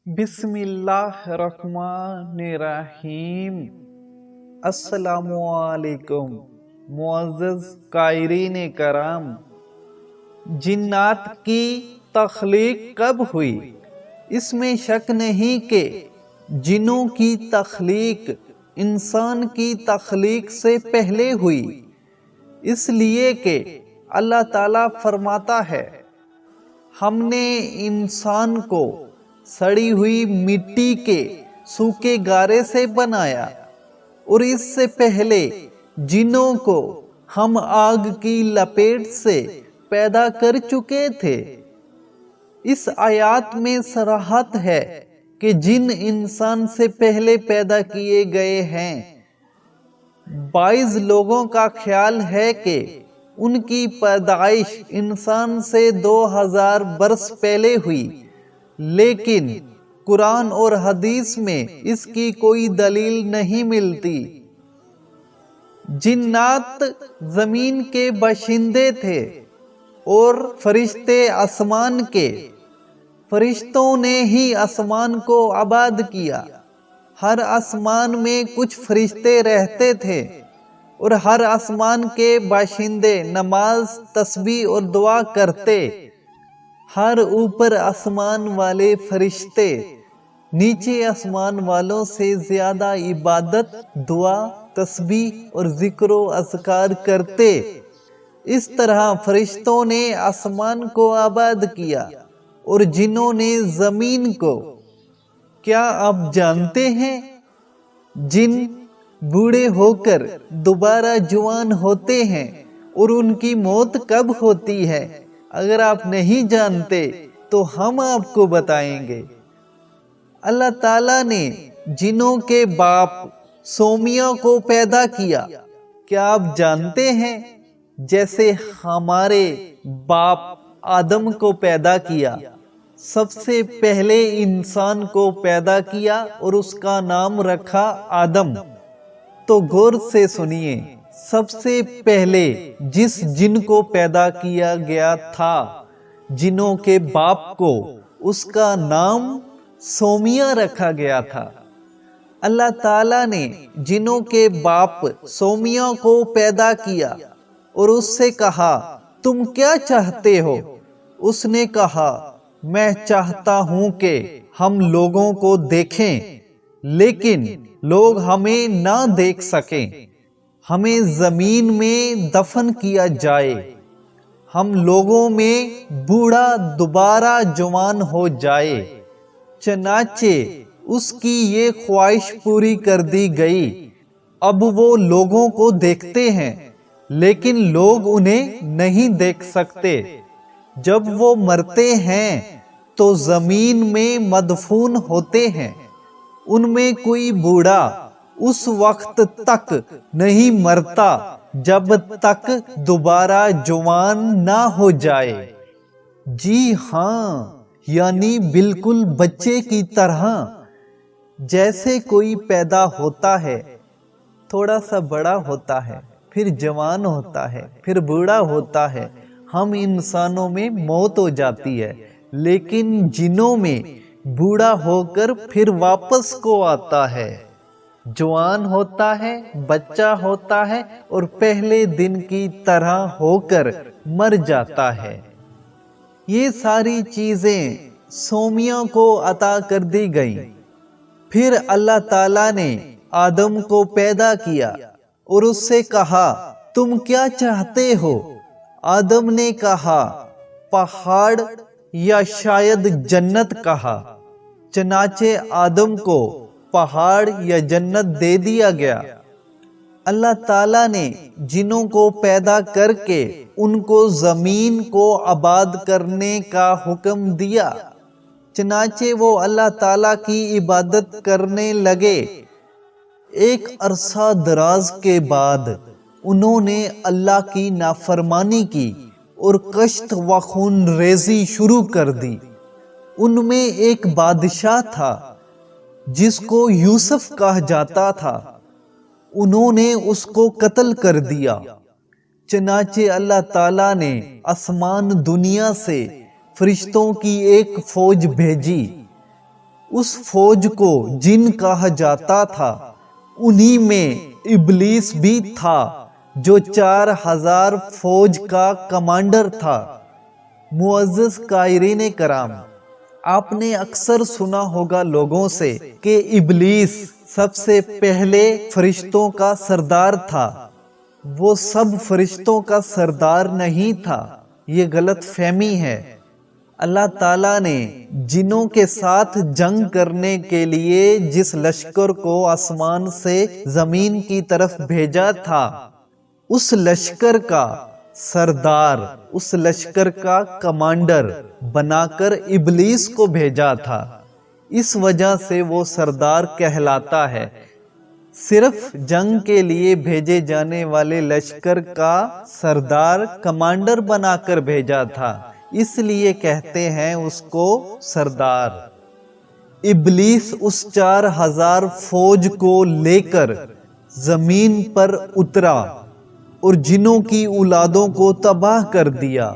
बिस्मिल्लाहिर्रहमानिर्रहीम। अस्सलामुअलैकुम मुअज़्ज़ज़ कायरीन कराम। जिन्नात की तख्लीक कब हुई? इसमें शक नहीं कि जिन्नों की तख्लीक इंसान की तख्लीक से पहले हुई, इसलिए कि अल्लाह ताला फरमाता है, हमने इंसान को सड़ी हुई मिट्टी के सूखे गारे से बनाया और इससे पहले जिन्नों को हम आग की लपेट से पैदा कर चुके थे। इस आयत में सराहत है कि जिन इंसान से पहले पैदा किए गए हैं। बाइज़ लोगों का ख्याल है कि उनकी पैदाइश इंसान से 2000 बरस पहले हुई, लेकिन कुरान और हदीस में इसकी कोई दलील नहीं मिलती। जिन्नात जमीन के बाशिंदे थे और फरिश्ते आसमान के। फरिश्तों ने ही आसमान को आबाद किया। हर आसमान में कुछ फरिश्ते रहते थे और हर आसमान के बाशिंदे नमाज, तस्बीह और दुआ करते। हर ऊपर आसमान वाले फरिश्ते नीचे आसमान वालों से ज्यादा इबादत, दुआ, तस्बीह और जिक्र व अज़कार करते। इस तरह फरिश्तों ने आसमान को आबाद किया और जिन्नों ने जमीन को। क्या आप जानते हैं जिन बूढ़े होकर दोबारा जवान होते हैं और उनकी मौत कब होती है? अगर आप नहीं जानते तो हम आपको बताएंगे। अल्लाह ताला ने जिन्नों के बाप सोमिया को पैदा किया। क्या आप जानते हैं जैसे हमारे बाप आदम को पैदा किया, सबसे पहले इंसान को पैदा किया और उसका नाम रखा आदम। तो गौर से सुनिए, सबसे पहले जिस जिन को पैदा किया गया था, जिनों के बाप को, उसका नाम सोमिया रखा गया था। अल्लाह ताला ने जिनों के बाप सोमिया को पैदा किया और उससे कहा, तुम क्या चाहते हो? उसने कहा, मैं चाहता हूं कि हम लोगों को देखें, लेकिन लोग हमें ना देख सकें। हमें जमीन में दफन किया जाए, हम लोगों में बूढ़ा दोबारा जवान हो जाए। चनाचे उसकी ये ख्वाहिश पूरी कर दी गई। अब वो लोगों को देखते हैं, लेकिन लोग उन्हें नहीं देख सकते। जब वो मरते हैं तो जमीन में मदफून होते हैं। उनमें कोई बूढ़ा उस वक्त तक नहीं मरता जब तक दोबारा जवान ना हो जाए। जी हाँ, यानी बिल्कुल बच्चे की तरह। जैसे कोई पैदा होता है, थोड़ा सा बड़ा होता है, फिर जवान होता है, फिर बूढ़ा होता है। हम इंसानों में मौत हो जाती है, लेकिन जिन्नों में बूढ़ा होकर फिर वापस को आता है, जवान होता है, बच्चा होता है और पहले दिन की तरह होकर मर जाता है। ये सारी चीजें सोमिया को अता कर दी गई। फिर अल्लाह ताला ने आदम को पैदा किया और उससे कहा, तुम क्या चाहते हो? आदम ने कहा, पहाड़ या शायद जन्नत कहा। चनाचे आदम को पहाड़ या जन्नत दे दिया गया। अल्लाह ताला ने जिन्नों को पैदा करके उनको जमीन को आबाद करने का हुक्म दिया। चनाचे वो अल्लाह ताला की इबादत करने लगे। एक अरसा दराज के बाद उन्होंने अल्लाह की नाफरमानी की और कश्त व खून रेजी शुरू कर दी। उनमें एक बादशाह था जिसको यूसुफ कहा जाता था। उन्होंने उसको कत्ल कर दिया। चनाचे अल्लाह ताला ने आसमान दुनिया से फरिश्तों की एक फौज भेजी उस फौज को जिन कहा जाता था, उन्हीं में इब्लीस भी था जो 4000 फौज का कमांडर था। मुअज़्ज़ज़ कायरीन कराम, आपने अक्सर सुना होगा लोगों से कि इब्लीस सबसे पहले फरिश्तों का सरदार था। वो सब फरिश्तों का सरदार नहीं था, ये गलत फहमी है। अल्लाह ताला ने जिन्नों के साथ जंग करने के लिए जिस लश्कर को आसमान से जमीन की तरफ भेजा था, उस लश्कर का सरदार, उस लश्कर का कमांडर बनाकर इब्लीस को भेजा था। इस वजह से वो सरदार कहलाता है। सिर्फ जंग के लिए भेजे जाने वाले लश्कर का सरदार कमांडर बनाकर भेजा था, इसलिए कहते हैं उसको सरदार। इब्लीस उस 4000 फौज को लेकर जमीन पर उतरा और जिन्नों की औलादों को तबाह कर दिया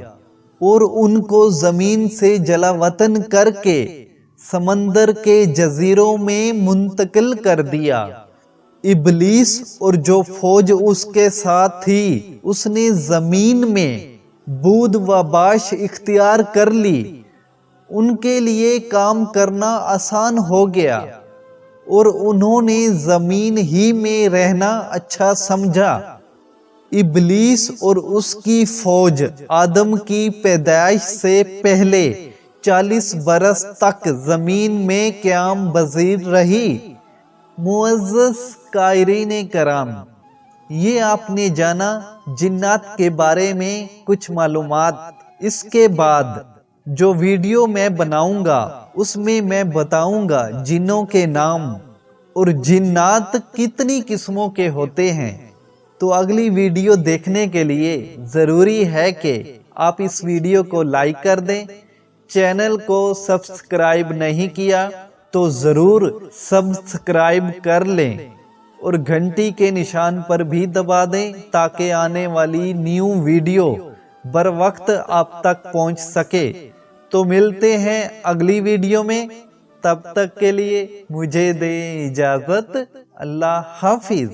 और उनको जमीन से जलावतन करके समंदर के जजीरों में मुंतकिल कर दिया। इब्लीस और जो फौज उसके साथ थी, उसने जमीन में बूद व बाश इख्तियार कर ली। उनके लिए काम करना आसान हो गया और उन्होंने जमीन ही में रहना अच्छा समझा। इब्लीस और उसकी फौज आदम की पैदाइश से पहले 40 बरस तक जमीन में क़याम पज़ीर रही। मुअज़्ज़ज़ कायरीन कराम, ये आपने जाना जिन्नात के बारे में कुछ मालूमात। इसके बाद जो वीडियो मैं बनाऊंगा उसमें मैं बताऊंगा जिन्नों के नाम और जिन्नात कितनी किस्मों के होते हैं। तो अगली वीडियो देखने के लिए ज़रूरी है कि आप इस वीडियो को लाइक कर दें। चैनल को सब्सक्राइब नहीं किया तो ज़रूर सब्सक्राइब कर लें और घंटी के निशान पर भी दबा दें ताकि आने वाली न्यू वीडियो बर वक्त आप तक पहुंच सके। तो मिलते हैं अगली वीडियो में, तब तक के लिए मुझे दें इजाज़त। अल्लाह हाफिज़।